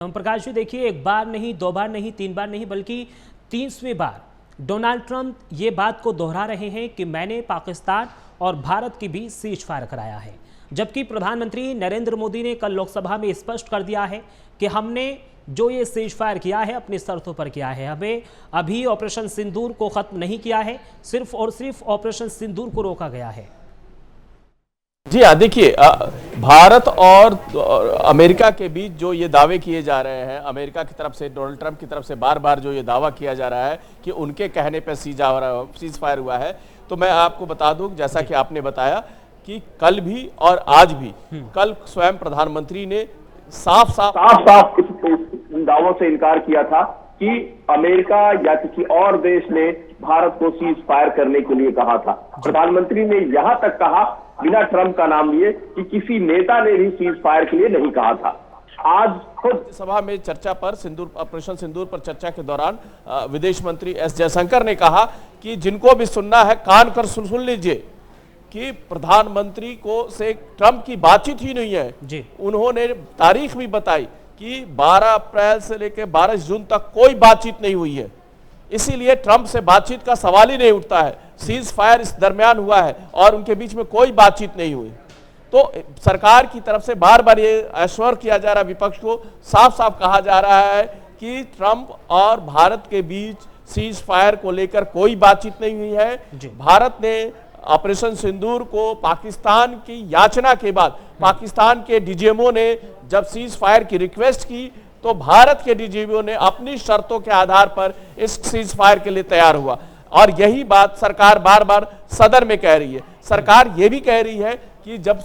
ओम प्रकाश जी, देखिए, एक बार नहीं, दो बार नहीं, तीन बार नहीं, बल्कि 30वीं बार डोनाल्ड ट्रंप ये बात को दोहरा रहे हैं कि मैंने पाकिस्तान और भारत के बीच सीज फायर कराया है। जबकि प्रधानमंत्री नरेंद्र मोदी ने कल लोकसभा में स्पष्ट कर दिया है कि हमने जो ये सीज फायर किया है अपनी शर्तों पर किया है, हमें अभी ऑपरेशन सिंदूर को खत्म नहीं किया है, सिर्फ और सिर्फ ऑपरेशन सिंदूर को रोका गया है। जी हाँ, देखिए, भारत और अमेरिका के बीच जो ये दावे किए जा रहे हैं, अमेरिका की तरफ से, डोनाल्ड ट्रंप की तरफ से बार बार जो ये दावा किया जा रहा है कि उनके कहने पर सीज फायर हुआ है, तो मैं आपको बता दूं, जैसा कि आपने बताया कि कल भी और आज भी, कल स्वयं प्रधानमंत्री ने साफ साफ इन दावों से इनकार किया था कि अमेरिका या किसी और देश ने भारत को सीज फायर करने के लिए कहा था। प्रधानमंत्री ने यहां तक कहा, बिना ट्रंप का नाम लिए, कि किसी नेता ने भी सीज फायर के लिए नहीं कहा था। आज खुद सभा में चर्चा पर, ऑपरेशन सिंदूर पर चर्चा के दौरान विदेश मंत्री एस जयशंकर ने कहा कि जिनको भी सुनना है कान कर सुन लीजिए कि प्रधानमंत्री को से ट्रंप की बातचीत ही नहीं है जी। उन्होंने तारीख भी बताई कि 12 अप्रैल से लेकर 12 जून तक कोई बातचीत नहीं हुई है, इसीलिए ट्रंप से बातचीत का सवाल ही नहीं उठता है। सीज फायर इस दरमियान हुआ है और उनके बीच में कोई बातचीत नहीं हुई। तो सरकार की तरफ से बार बार ये एश्योर किया जा रहा है, विपक्ष को साफ साफ कहा जा रहा है कि ट्रंप और भारत के बीच सीज फायर को लेकर कोई बातचीत नहीं हुई है। भारत ने ऑपरेशन सिंदूर को पाकिस्तान की याचना के बाद, पाकिस्तान के डीजीएमओ ने जब सीज फायर की रिक्वेस्ट की, तो भारत के डीजीएमओ ने अपनी शर्तों के आधार पर इस सीज फायर के लिए तैयार हुआ। और यही बात सरकार बार बार सदन में कह रही है। सरकार ये भी कह रही है कि जब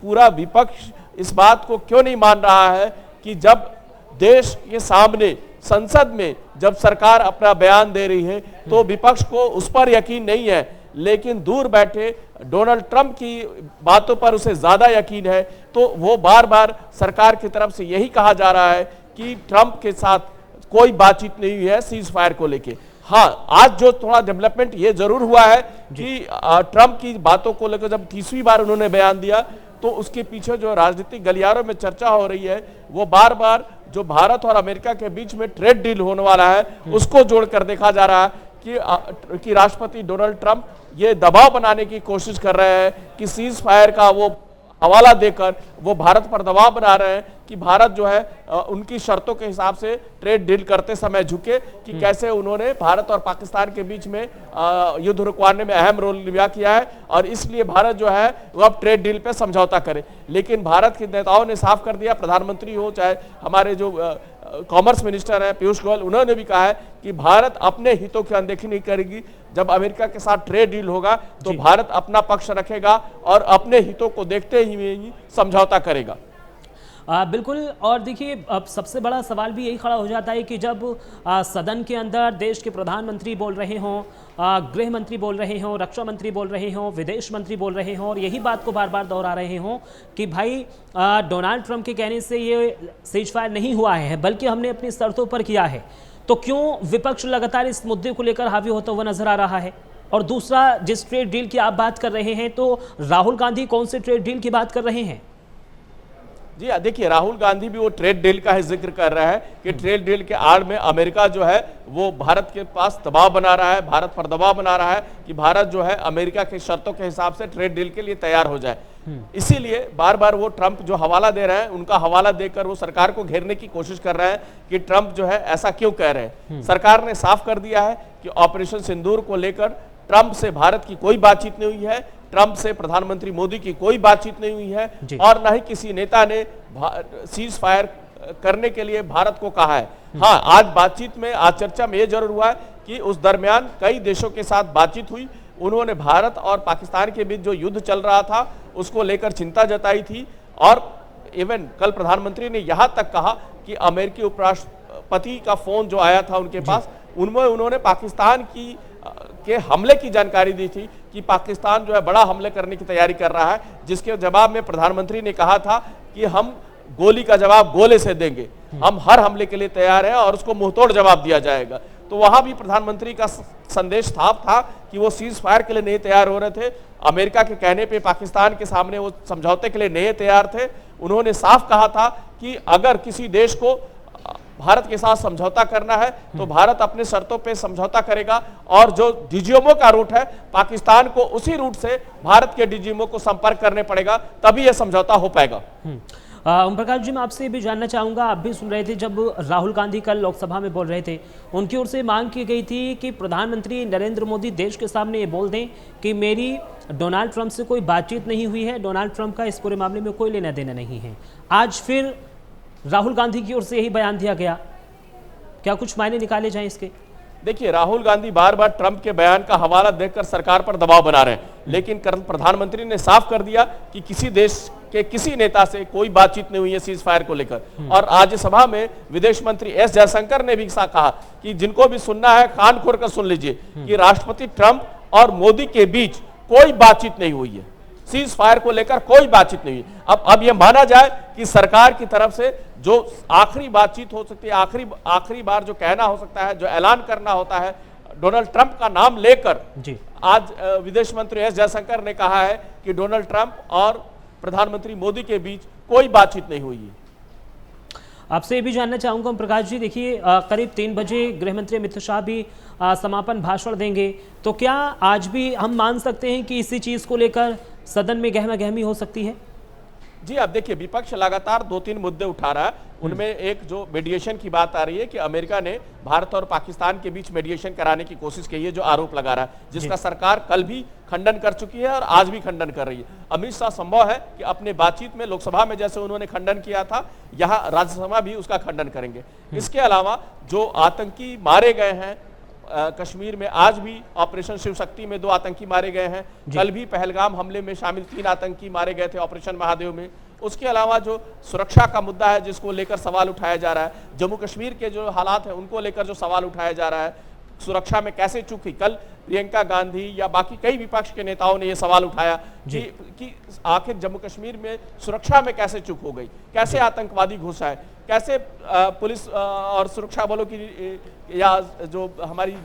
पूरा विपक्ष इस बात को क्यों नहीं मान रहा है कि जब देश के सामने संसद में जब सरकार अपना बयान दे रही है तो विपक्ष को उस पर यकीन नहीं है, लेकिन दूर बैठे डोनाल्ड ट्रंप की बातों पर उसे ज्यादा यकीन है। तो वो बार बार सरकार की तरफ से यही कहा जा रहा है कि ट्रंप के साथ कोई बातचीत नहीं हुई है सीज फायर को लेके। हाँ, आज जो थोड़ा डेवलपमेंट ये जरूर हुआ है कि ट्रंप की बातों को लेकर जब 30वीं बार उन्होंने बयान दिया, तो उसके पीछे जो राजनीतिक गलियारों में चर्चा हो रही है, वो बार बार जो भारत और अमेरिका के बीच में ट्रेड डील होने वाला है उसको जोड़कर देखा जा रहा है कि राष्ट्रपति डोनाल्ड ट्रंप ये दबाव बनाने की कोशिश कर रहे हैं कि सीज फायर का वो हवाला देकर वो भारत पर दबाव बना रहे हैं कि भारत जो है उनकी शर्तों के हिसाब से ट्रेड डील करते समय झुके, कि कैसे उन्होंने भारत और पाकिस्तान के बीच में युद्ध रुकवाने में अहम रोल निभा किया है और इसलिए भारत जो है वो अब ट्रेड डील पे समझौता करे। लेकिन भारत के नेताओं ने साफ कर दिया, प्रधानमंत्री हो चाहे हमारे जो कॉमर्स मिनिस्टर है पीयूष गोयल, उन्होंने भी कहा है कि भारत अपने हितों की अनदेखी नहीं करेगी। जब अमेरिका के साथ ट्रेड डील होगा तो भारत अपना पक्ष रखेगा और अपने हितों को देखते ही समझौता करेगा। बिल्कुल। और देखिए, अब सबसे बड़ा सवाल भी यही खड़ा हो जाता है कि जब सदन के अंदर देश के प्रधानमंत्री बोल रहे हों, गृह मंत्री बोल रहे हों, रक्षा मंत्री बोल रहे हों, विदेश मंत्री बोल रहे हों और यही बात को बार बार दोहरा रहे हों कि भाई डोनाल्ड ट्रंप के कहने से ये सीज फायर नहीं हुआ है बल्कि हमने अपनी शर्तों पर किया है, तो क्यों विपक्ष लगातार इस मुद्दे को लेकर हावी होता हुआ नजर आ रहा है? और दूसरा, जिस ट्रेड डील की आप बात कर रहे हैं, तो राहुल गांधी कौन से ट्रेड डील की बात कर रहे हैं? जी हाँ, देखिए, राहुल गांधी भी वो ट्रेड डील का ही जिक्र कर रहा है कि ट्रेड डील के आड़ में अमेरिका जो है वो भारत के पास दबाव बना रहा है, भारत पर दबाव बना रहा है कि भारत जो है अमेरिका की शर्तों के हिसाब से ट्रेड डील के लिए तैयार हो जाए। इसीलिए बार बार वो ट्रंप जो हवाला दे रहे हैं, उनका हवाला देकर वो सरकार को घेरने की कोशिश कर रहे हैं कि ट्रंप जो है ऐसा क्यों कह रहे हैं। सरकार ने साफ कर दिया है कि ऑपरेशन सिंदूर को लेकर ट्रंप से भारत की कोई बातचीत नहीं हुई है, ट्रंप से प्रधानमंत्री मोदी की कोई बातचीत नहीं हुई है और न ही किसी नेता ने सीज फायर करने के लिए भारत को कहा है। हाँ, आज बातचीत में, आज चर्चा में ये जरूर हुआ है कि उस दरमियान कई देशों के साथ बातचीत हुई, उन्होंने भारत और पाकिस्तान के बीच जो युद्ध चल रहा था उसको लेकर चिंता जताई थी और इवन कल प्रधानमंत्री ने यहां तक कहा कि अमेरिकी उपराष्ट्रपति का फोन जो आया था उनके पास, उनमें उन्होंने पाकिस्तान के हमले की जानकारी दी थी कि पाकिस्तान जो है बड़ा हमले करने की तैयारी कर रहा है, जिसके जवाब में प्रधानमंत्री ने कहा था कि हम गोली का जवाब गोले से देंगे, हम हर हमले के लिए तैयार हैं और उसको मुंहतोड़ जवाब दिया जाएगा। तो वहां भी प्रधानमंत्री का संदेश साफ था कि वो सीज फायर के लिए नहीं तैयार हो रहे थे। अमेरिका के कहने पे पाकिस्तान के सामने वो समझौते के लिए नहीं तैयार थे। उन्होंने साफ कहा था कि अगर किसी देश को भारत के साथ समझौता करना है तो भारत अपने शर्तों पे समझौता करेगा, और जो डीजीएमओ का रूट है पाकिस्तान को उसी रूट से भारत के डीजीएमओ को संपर्क करने पड़ेगा, तभी यह समझौता हो पाएगा। ओम प्रकाश जी, मैं आपसे भी जानना चाहूँगा, आप भी सुन रहे थे जब राहुल गांधी कल लोकसभा में बोल रहे थे, उनकी ओर से मांग की गई थी कि प्रधानमंत्री नरेंद्र मोदी देश के सामने ये बोल दें कि मेरी डोनाल्ड ट्रंप से कोई बातचीत नहीं हुई है, डोनाल्ड ट्रंप का इस पूरे मामले में कोई लेना देना नहीं है। आज फिर राहुल गांधी की ओर से यही बयान दिया गया, क्या कुछ मायने निकाले जाएं इसके? देखिए, राहुल गांधी बार बार ट्रंप के बयान का हवाला देकर सरकार पर दबाव बना रहे हैं, लेकिन प्रधानमंत्री ने साफ कर दिया कि किसी देश के किसी नेता से कोई बातचीत नहीं हुई है सीज फायर को लेकर। और राज्यसभा में विदेश मंत्री एस जयशंकर ने भी कहा कि जिनको भी सुनना है कान खोल कर सुन लीजिए कि राष्ट्रपति ट्रंप और मोदी के बीच कोई बातचीत नहीं हुई है, सीज फायर को लेकर कोई बातचीत नहीं हुई। अब यह माना जाए कि सरकार की तरफ से जो आखिरी बातचीत हो सकती है, आखिरी बार जो कहना हो सकता है, जो ऐलान करना होता है डोनाल्ड ट्रंप का नाम लेकर जी। आज विदेश मंत्री एस जयशंकर ने कहा है कि डोनाल्ड ट्रंप और प्रधानमंत्री मोदी के बीच कोई बातचीत नहीं हुई है। आपसे ये भी जानना चाहूंगा ओम प्रकाश जी, देखिए करीब 3 बजे गृह मंत्री अमित शाह भी समापन भाषण देंगे, तो क्या आज भी हम मान सकते हैं कि इसी चीज को लेकर सदन में गहमा गहमी हो सकती है? जी, अब देखिए, विपक्ष लगातार 2-3 मुद्दे उठा रहा है, उनमें एक जो मीडिएशन की बात आ रही है कि अमेरिका ने भारत और पाकिस्तान के बीच मीडिएशन कराने की कोशिश की है, जो आरोप लगा रहा है, जिसका सरकार कल भी खंडन कर चुकी है और आज भी खंडन कर रही है। अमित शाह संभव है कि अपने बातचीत में लोकसभा में जैसे उन्होंने खंडन किया था, यहाँ राज्यसभा भी उसका खंडन करेंगे। इसके अलावा जो आतंकी मारे गए हैं कश्मीर में, आज भी ऑपरेशन शिव शक्ति में 2 आतंकी मारे गए हैं, कल भी पहलगाम हमले में शामिल 3 आतंकी मारे गए थे ऑपरेशन महादेव में। उसके अलावा जो सुरक्षा का मुद्दा है जिसको लेकर सवाल उठाया जा रहा है, जम्मू कश्मीर के जो हालात हैं उनको लेकर जो सवाल उठाया जा रहा है, सुरक्षा में कैसे चूक हुई, कल प्रियंका गांधी या बाकी कई विपक्ष के नेताओं ने यह सवाल उठाया कि आखिर जम्मू कश्मीर में सुरक्षा में कैसे चूक हो गई, कैसे आतंकवादी घुस आए, कैसे पुलिस और सुरक्षा बलों की या जो हमारी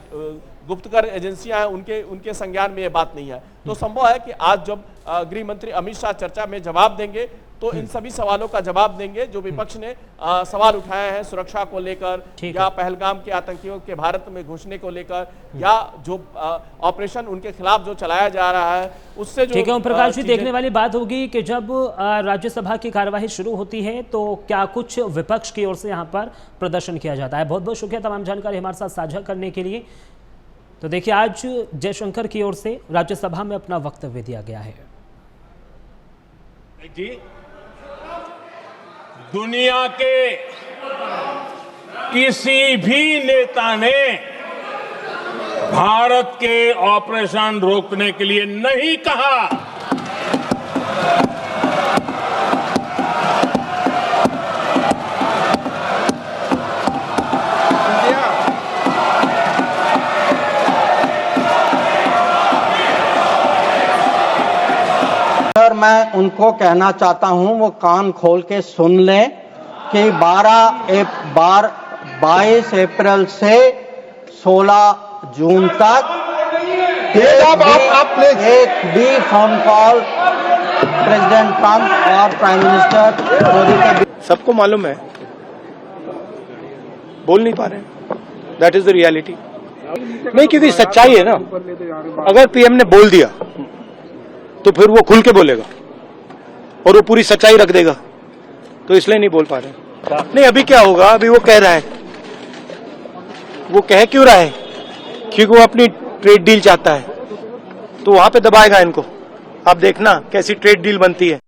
गुप्तकर एजेंसियां हैं उनके संज्ञान में ये बात नहीं है। तो संभव है कि आज जब गृह मंत्री अमित शाह चर्चा में जवाब देंगे तो इन सभी सवालों का जवाब देंगे जो विपक्ष ने सवाल उठाए हैं सुरक्षा को लेकर, या पहलगाम के आतंकियों के भारत में घुसने को लेकर, या जो ऑपरेशन उनके खिलाफ जो चलाया जा रहा है उससे जो। ठीक है ओम प्रकाश जी, देखने वाली बात होगी कि जब राज्यसभा की कार्यवाही शुरू होती है तो क्या कुछ विपक्ष की ओर से यहाँ पर प्रदर्शन किया जाता है। बहुत बहुत शुक्रिया तमाम जानकारी हमारे साथ साझा करने के लिए। तो देखिए, आज जयशंकर की ओर से राज्यसभा में अपना वक्तव्य दिया गया है। दुनिया के किसी भी नेता ने भारत के ऑपरेशन रोकने के लिए नहीं कहा। सर, मैं उनको कहना चाहता हूं वो कान खोल के सुन लें कि 22 अप्रैल से 16 जून तक एक भी फोन कॉल प्रेसिडेंट ट्रंप और प्राइम मिनिस्टर मोदी के बीच। सबको मालूम है, बोल नहीं पा रहे, दैट इज द रियलिटी। नहीं, क्योंकि सच्चाई है ना। अगर पीएम ने बोल दिया तो फिर वो खुल के बोलेगा और वो पूरी सच्चाई रख देगा, तो इसलिए नहीं बोल पा रहे। नहीं, अभी क्या होगा, अभी वो कह रहा है, वो कह क्यों रहा है, क्योंकि वो अपनी ट्रेड डील चाहता है, तो वहां पे दबाएगा इनको। आप देखना कैसी ट्रेड डील बनती है।